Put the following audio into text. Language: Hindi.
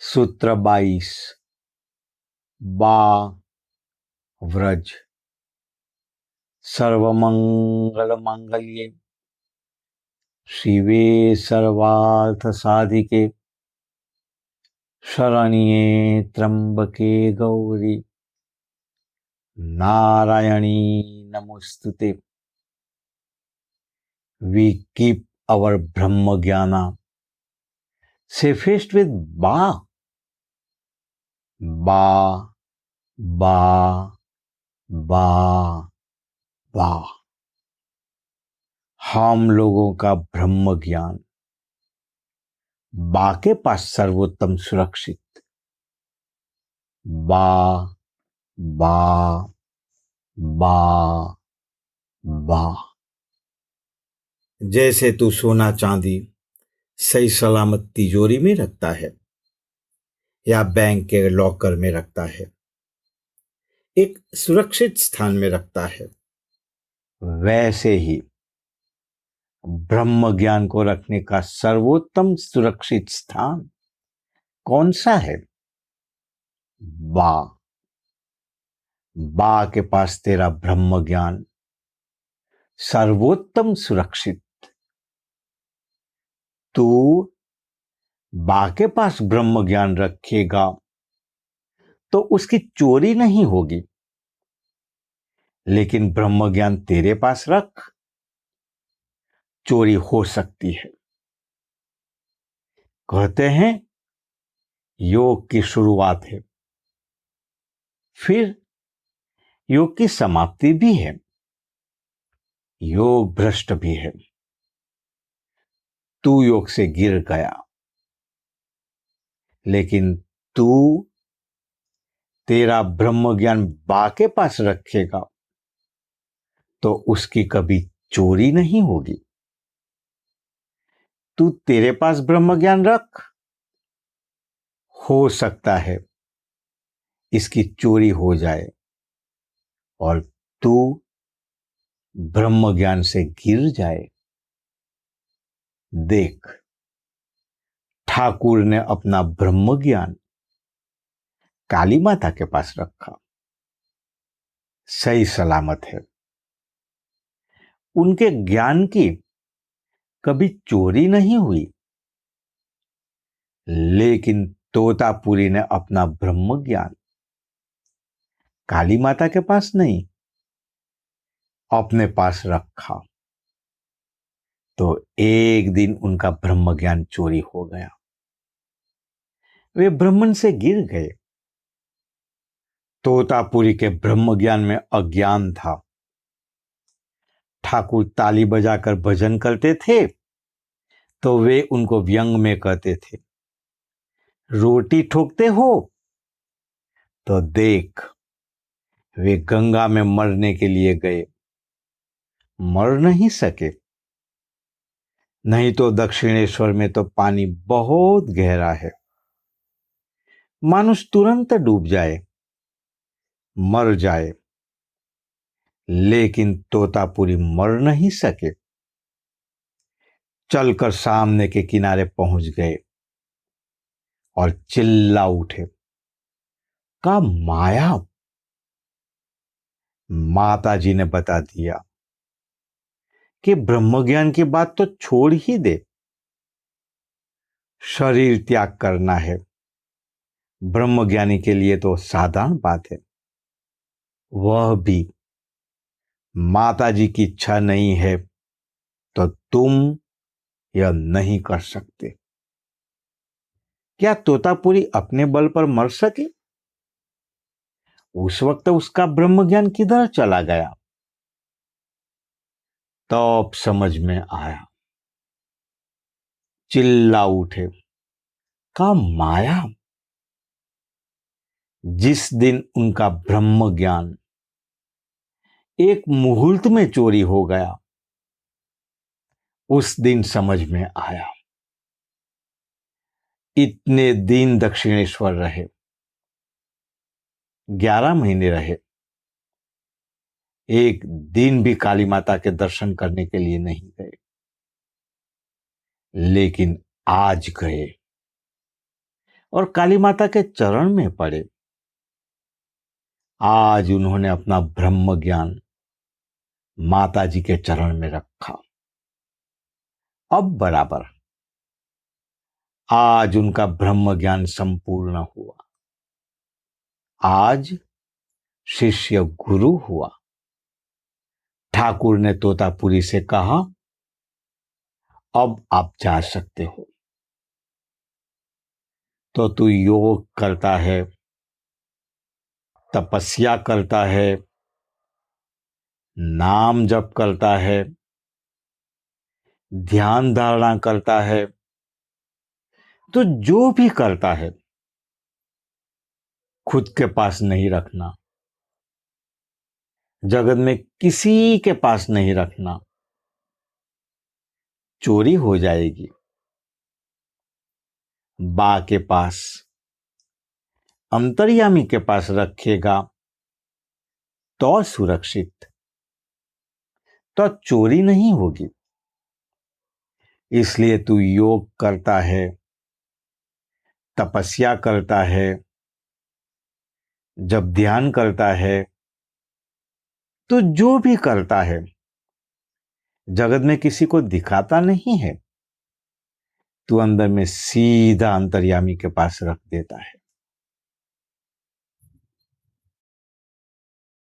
सूत्र 22। बा व्रज। सर्वमंगल मांगल्ये शिवे सर्वार्थ साधिके शरण्ये त्र्यंबके गौरी नारायणी नमोस्तुते। We keep our Brahma Jnana safest with Ba. Ba, Ba, Ba, Ba। हम लोगों का ब्रह्म ज्ञान बा के पास सर्वोत्तम सुरक्षित। बा, बा, बा, बा। जैसे तू सोना चांदी सही सलामत तिजोरी में रखता है या बैंक के लॉकर में रखता है, एक सुरक्षित स्थान में रखता है, वैसे ही ब्रह्म ज्ञान को रखने का सर्वोत्तम सुरक्षित स्थान कौन सा है? बा। बा के पास तेरा ब्रह्म ज्ञान सर्वोत्तम सुरक्षित। तू बा के पास ब्रह्म ज्ञान रखेगा तो उसकी चोरी नहीं होगी, लेकिन ब्रह्म ज्ञान तेरे पास रख, चोरी हो सकती है। कहते हैं योग की शुरुआत है, फिर योग की समाप्ति भी है, योग भ्रष्ट भी है। तू योग से गिर गया, लेकिन तू तेरा ब्रह्म ज्ञान बा के पास रखेगा तो उसकी कभी चोरी नहीं होगी। तू तेरे पास ब्रह्म ज्ञान रख, हो सकता है इसकी चोरी हो जाए और तू ब्रह्म ज्ञान से गिर जाए। देख, ठाकुर ने अपना ब्रह्म ज्ञान काली माता के पास रखा, सही सलामत है। उनके ज्ञान की कभी चोरी नहीं हुई, लेकिन तोतापुरी ने अपना ब्रह्म ज्ञान काली माता के पास नहीं, अपने पास रखा, तो एक दिन उनका ब्रह्म ज्ञान चोरी हो गया। वे ब्रह्मन से गिर गए। तोतापुरी के ब्रह्म ज्ञान में अज्ञान था। ठाकुर ताली बजाकर भजन करते थे तो वे उनको व्यंग में कहते थे, रोटी ठोकते हो तो देख, वे गंगा में मरने के लिए गए, मर नहीं सके। नहीं तो दक्षिणेश्वर में तो पानी बहुत गहरा है, मानुष तुरंत डूब जाए, मर जाए, लेकिन तोतापुरी मर नहीं सके। चलकर सामने के किनारे पहुंच गए और चिल्ला उठे, का माया। माता जी ने बता दिया कि ब्रह्म ज्ञान की बात तो छोड़ ही दे, शरीर त्याग करना है ब्रह्म ज्ञानी के लिए तो साधारण बात है। वह भी माता जी की इच्छा नहीं है तो तुम यह नहीं कर सकते। क्या तोतापुरी अपने बल पर मर सके? उस वक्त उसका ब्रह्म ज्ञान किधर चला गया? तब समझ में आया, चिल्ला उठे, का माया। जिस दिन उनका ब्रह्म ज्ञान एक मुहूर्त में चोरी हो गया, उस दिन समझ में आया। इतने दिन दक्षिणेश्वर रहे, 11 महीने रहे, एक दिन भी काली माता के दर्शन करने के लिए नहीं गए, लेकिन आज गए। और काली माता के चरण में पड़े। आज उन्होंने अपना ब्रह्म ज्ञान माता जी के चरण में रखा। अब बराबर आज उनका ब्रह्म ज्ञान संपूर्ण हुआ। आज शिष्य गुरु हुआ। ठाकुर ने तोतापुरी से कहा, अब आप जा सकते हो। तो तू योग करता है, तपस्या करता है, नाम जप करता है, ध्यान धारणा करता है, तो जो भी करता है खुद के पास नहीं रखना, जगत में किसी के पास नहीं रखना, चोरी हो जाएगी। बा के पास, अंतर्यामी के पास रखेगा तो सुरक्षित, तो चोरी नहीं होगी। इसलिए तू योग करता है, तपस्या करता है, जब ध्यान करता है, तो जो भी करता है जगत में किसी को दिखाता नहीं है, तू अंदर में सीधा अंतर्यामी के पास रख देता है।